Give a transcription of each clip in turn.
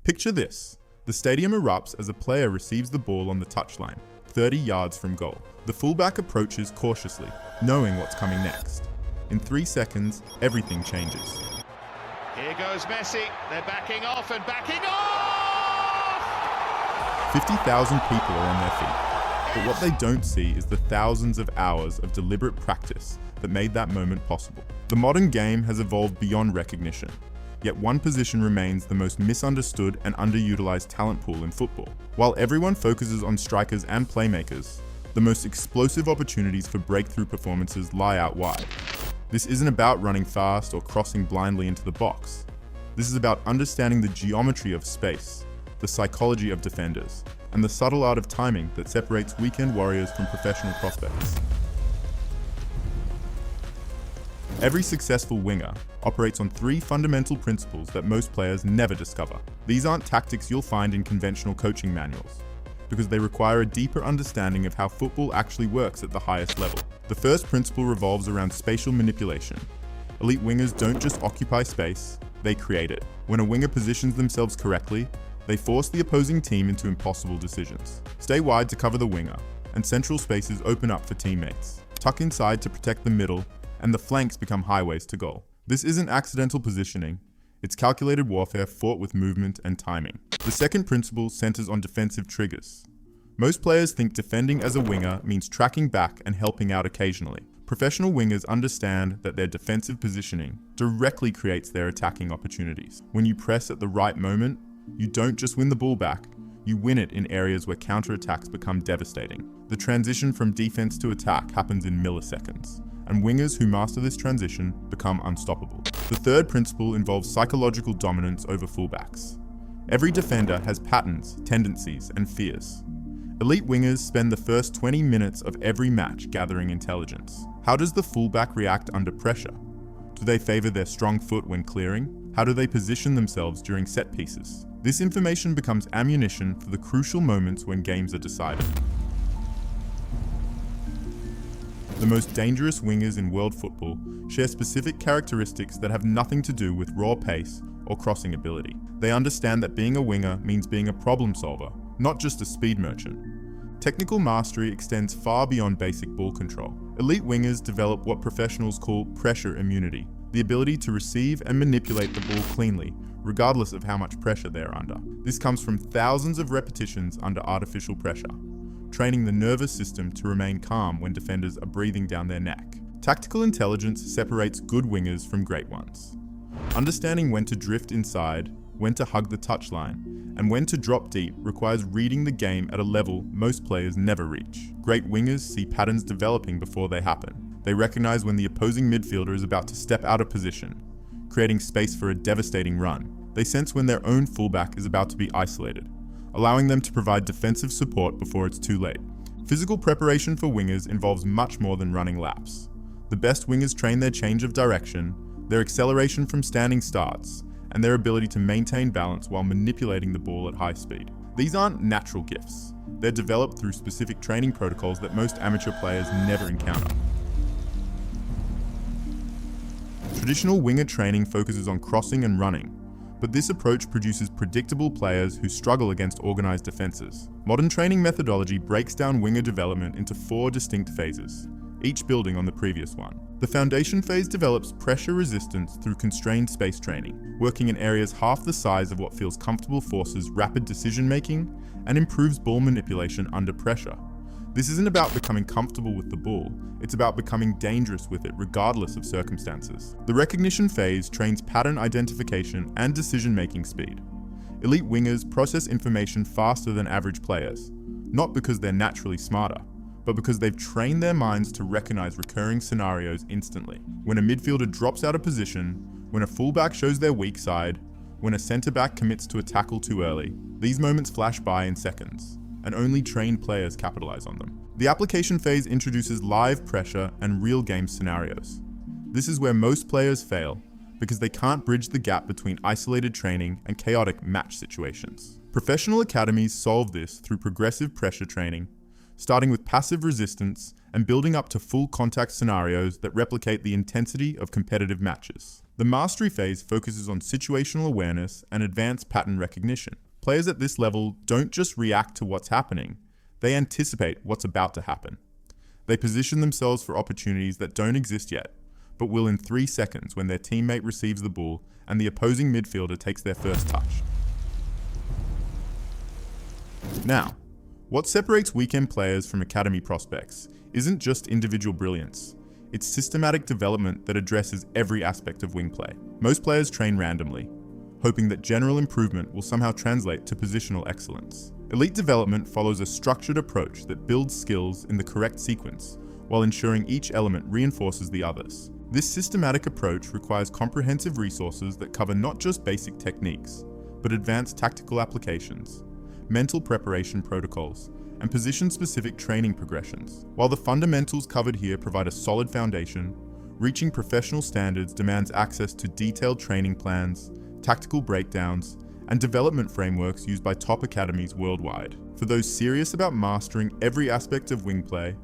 Picture this. The stadium erupts as a player receives the ball on the touchline, 30 yards from goal. The fullback approaches cautiously, knowing what's coming next. In 3 seconds, everything changes. Here goes Messi. They're backing off and backing off! 50,000 people are on their feet. But what they don't see is the thousands of hours of deliberate practice that made that moment possible. The modern game has evolved beyond recognition. Yet one position remains the most misunderstood and underutilized talent pool in football. While everyone focuses on strikers and playmakers, the most explosive opportunities for breakthrough performances lie out wide. This isn't about running fast or crossing blindly into the box. This is about understanding the geometry of space, the psychology of defenders, and the subtle art of timing that separates weekend warriors from professional prospects. Every successful winger operates on 3 fundamental principles that most players never discover. These aren't tactics you'll find in conventional coaching manuals, because they require a deeper understanding of how football actually works at the highest level. The first principle revolves around spatial manipulation. Elite wingers don't just occupy space, they create it. When a winger positions themselves correctly, they force the opposing team into impossible decisions. Stay wide to cover the winger, and central spaces open up for teammates. Tuck inside to protect the middle, and the flanks become highways to goal. This isn't accidental positioning, it's calculated warfare fought with movement and timing. The second principle centers on defensive triggers. Most players think defending as a winger means tracking back and helping out occasionally. Professional wingers understand that their defensive positioning directly creates their attacking opportunities. When you press at the right moment, you don't just win the ball back, you win it in areas where counterattacks become devastating. The transition from defense to attack happens in milliseconds, and wingers who master this transition become unstoppable. The third principle involves psychological dominance over fullbacks. Every defender has patterns, tendencies, and fears. Elite wingers spend the first 20 minutes of every match gathering intelligence. How does the fullback react under pressure? Do they favor their strong foot when clearing? How do they position themselves during set pieces? This information becomes ammunition for the crucial moments when games are decided. The most dangerous wingers in world football share specific characteristics that have nothing to do with raw pace or crossing ability. They understand that being a winger means being a problem solver, not just a speed merchant. Technical mastery extends far beyond basic ball control. Elite wingers develop what professionals call pressure immunity, the ability to receive and manipulate the ball cleanly, regardless of how much pressure they are under. This comes from thousands of repetitions under artificial pressure, training the nervous system to remain calm when defenders are breathing down their neck. Tactical intelligence separates good wingers from great ones. Understanding when to drift inside, when to hug the touchline, and when to drop deep requires reading the game at a level most players never reach. Great wingers see patterns developing before they happen. They recognize when the opposing midfielder is about to step out of position, creating space for a devastating run. They sense when their own fullback is about to be isolated, allowing them to provide defensive support before it's too late. Physical preparation for wingers involves much more than running laps. The best wingers train their change of direction, their acceleration from standing starts, and their ability to maintain balance while manipulating the ball at high speed. These aren't natural gifts. They're developed through specific training protocols that most amateur players never encounter. Traditional winger training focuses on crossing and running, but this approach produces predictable players who struggle against organized defenses. Modern training methodology breaks down winger development into 4 distinct phases, each building on the previous one. The foundation phase develops pressure resistance through constrained space training, working in areas half the size of what feels comfortable forces rapid decision-making and improves ball manipulation under pressure. This isn't about becoming comfortable with the ball, it's about becoming dangerous with it regardless of circumstances. The recognition phase trains pattern identification and decision-making speed. Elite wingers process information faster than average players, not because they're naturally smarter, but because they've trained their minds to recognize recurring scenarios instantly. When a midfielder drops out of position, when a fullback shows their weak side, when a centre-back commits to a tackle too early, these moments flash by in seconds, and only trained players capitalize on them. The application phase introduces live pressure and real game scenarios. This is where most players fail, because they can't bridge the gap between isolated training and chaotic match situations. Professional academies solve this through progressive pressure training, starting with passive resistance and building up to full contact scenarios that replicate the intensity of competitive matches. The mastery phase focuses on situational awareness and advanced pattern recognition. Players at this level don't just react to what's happening, they anticipate what's about to happen. They position themselves for opportunities that don't exist yet, but will in 3 seconds when their teammate receives the ball and the opposing midfielder takes their first touch. Now, what separates weekend players from academy prospects isn't just individual brilliance, it's systematic development that addresses every aspect of wing play. Most players train randomly, hoping that general improvement will somehow translate to positional excellence. Elite development follows a structured approach that builds skills in the correct sequence, while ensuring each element reinforces the others. This systematic approach requires comprehensive resources that cover not just basic techniques, but advanced tactical applications, mental preparation protocols, and position-specific training progressions. While the fundamentals covered here provide a solid foundation, reaching professional standards demands access to detailed training plans, tactical breakdowns, and development frameworks used by top academies worldwide. For those serious about mastering every aspect of wing play,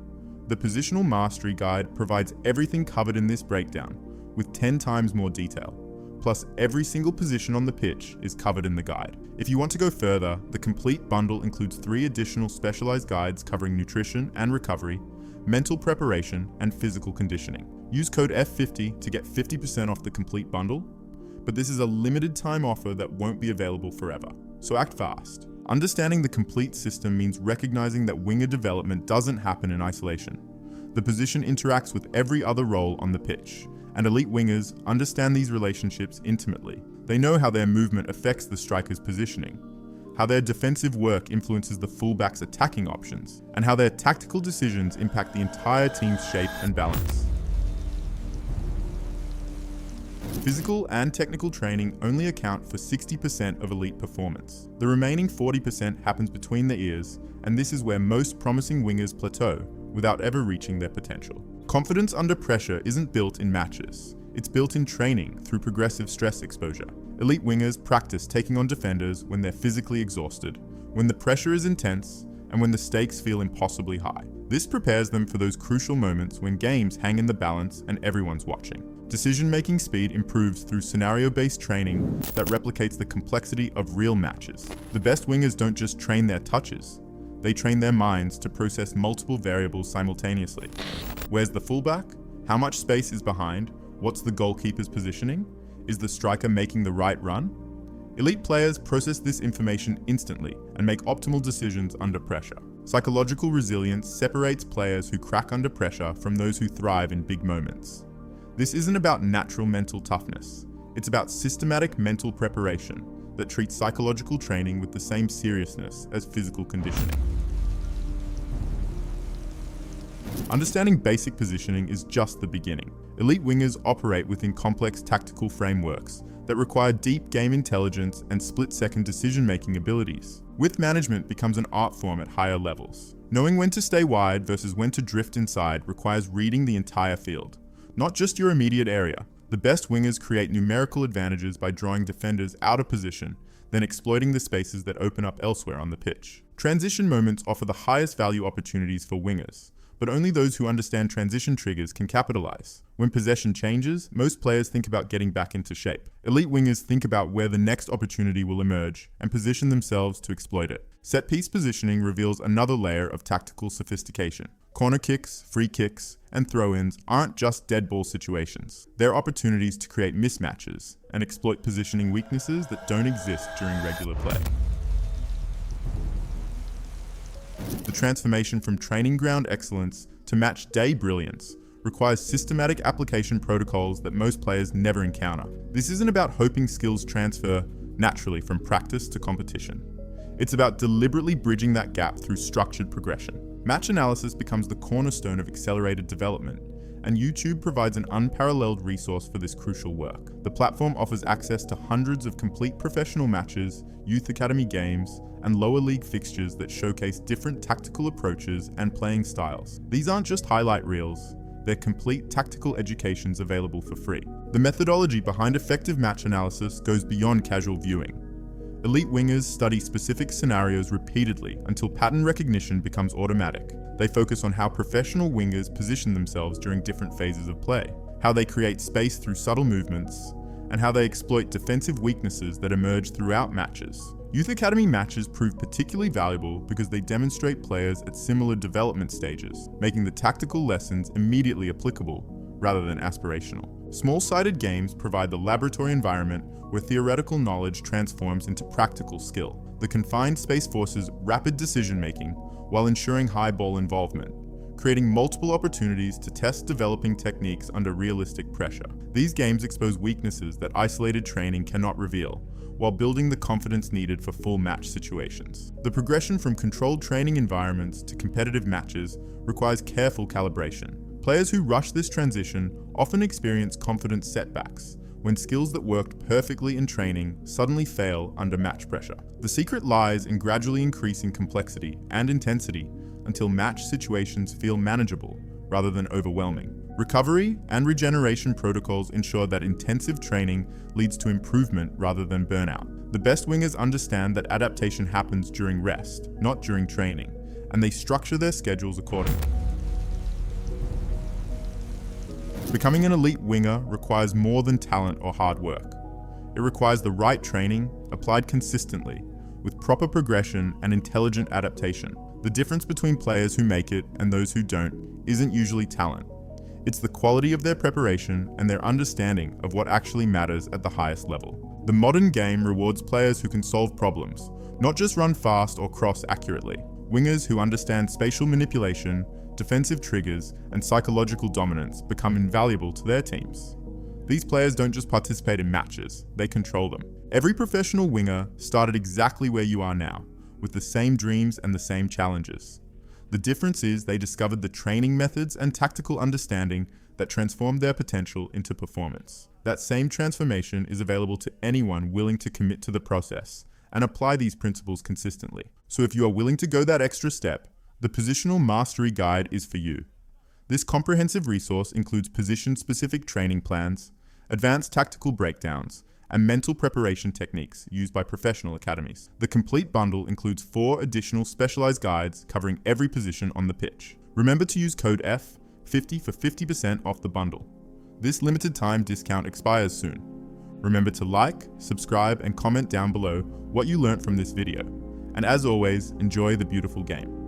the Positional Mastery Guide provides everything covered in this breakdown, with 10 times more detail. Plus, every single position on the pitch is covered in the guide. If you want to go further, the complete bundle includes 3 additional specialized guides covering nutrition and recovery, mental preparation, and physical conditioning. Use code F50 to get 50% off the complete bundle, but this is a limited time offer that won't be available forever, so act fast. Understanding the complete system means recognizing that winger development doesn't happen in isolation. The position interacts with every other role on the pitch, and elite wingers understand these relationships intimately. They know how their movement affects the striker's positioning, how their defensive work influences the fullback's attacking options, and how their tactical decisions impact the entire team's shape and balance. Physical and technical training only account for 60% of elite performance. The remaining 40% happens between the ears, and this is where most promising wingers plateau without ever reaching their potential. Confidence under pressure isn't built in matches. It's built in training through progressive stress exposure. Elite wingers practice taking on defenders when they're physically exhausted, when the pressure is intense, and when the stakes feel impossibly high. This prepares them for those crucial moments when games hang in the balance and everyone's watching. Decision-making speed improves through scenario-based training that replicates the complexity of real matches. The best wingers don't just train their touches, they train their minds to process multiple variables simultaneously. Where's the fullback? How much space is behind? What's the goalkeeper's positioning? Is the striker making the right run? Elite players process this information instantly and make optimal decisions under pressure. Psychological resilience separates players who crack under pressure from those who thrive in big moments. This isn't about natural mental toughness. It's about systematic mental preparation that treats psychological training with the same seriousness as physical conditioning. Understanding basic positioning is just the beginning. Elite wingers operate within complex tactical frameworks that require deep game intelligence and split-second decision-making abilities. Width management becomes an art form at higher levels. Knowing when to stay wide versus when to drift inside requires reading the entire field, not just your immediate area. The best wingers create numerical advantages by drawing defenders out of position, then exploiting the spaces that open up elsewhere on the pitch. Transition moments offer the highest value opportunities for wingers, but only those who understand transition triggers can capitalize. When possession changes, most players think about getting back into shape. Elite wingers think about where the next opportunity will emerge and position themselves to exploit it. Set-piece positioning reveals another layer of tactical sophistication. Corner kicks, free kicks, and throw-ins aren't just dead ball situations. They're opportunities to create mismatches and exploit positioning weaknesses that don't exist during regular play. The transformation from training ground excellence to match day brilliance requires systematic application protocols that most players never encounter. This isn't about hoping skills transfer naturally from practice to competition. It's about deliberately bridging that gap through structured progression. Match analysis becomes the cornerstone of accelerated development, and YouTube provides an unparalleled resource for this crucial work. The platform offers access to hundreds of complete professional matches, youth academy games, and lower league fixtures that showcase different tactical approaches and playing styles. These aren't just highlight reels, they're complete tactical educations available for free. The methodology behind effective match analysis goes beyond casual viewing. Elite wingers study specific scenarios repeatedly until pattern recognition becomes automatic. They focus on how professional wingers position themselves during different phases of play, how they create space through subtle movements, and how they exploit defensive weaknesses that emerge throughout matches. Youth Academy matches prove particularly valuable because they demonstrate players at similar development stages, making the tactical lessons immediately applicable rather than aspirational. Small-sided games provide the laboratory environment where theoretical knowledge transforms into practical skill. The confined space forces rapid decision-making while ensuring high ball involvement, creating multiple opportunities to test developing techniques under realistic pressure. These games expose weaknesses that isolated training cannot reveal, while building the confidence needed for full match situations. The progression from controlled training environments to competitive matches requires careful calibration. Players who rush this transition often experience confidence setbacks when skills that worked perfectly in training suddenly fail under match pressure. The secret lies in gradually increasing complexity and intensity until match situations feel manageable rather than overwhelming. Recovery and regeneration protocols ensure that intensive training leads to improvement rather than burnout. The best wingers understand that adaptation happens during rest, not during training, and they structure their schedules accordingly. Becoming an elite winger requires more than talent or hard work. It requires the right training, applied consistently, with proper progression and intelligent adaptation. The difference between players who make it and those who don't isn't usually talent. It's the quality of their preparation and their understanding of what actually matters at the highest level. The modern game rewards players who can solve problems, not just run fast or cross accurately. Wingers who understand spatial manipulation, defensive triggers, and psychological dominance become invaluable to their teams. These players don't just participate in matches, they control them. Every professional winger started exactly where you are now, with the same dreams and the same challenges. The difference is they discovered the training methods and tactical understanding that transformed their potential into performance. That same transformation is available to anyone willing to commit to the process and apply these principles consistently. So if you are willing to go that extra step, the Positional Mastery Guide is for you. This comprehensive resource includes position-specific training plans, advanced tactical breakdowns, and mental preparation techniques used by professional academies. The complete bundle includes 4 additional specialized guides covering every position on the pitch. Remember to use code F50 for 50% off the bundle. This limited time discount expires soon. Remember to like, subscribe, and comment down below what you learned from this video. And as always, enjoy the beautiful game.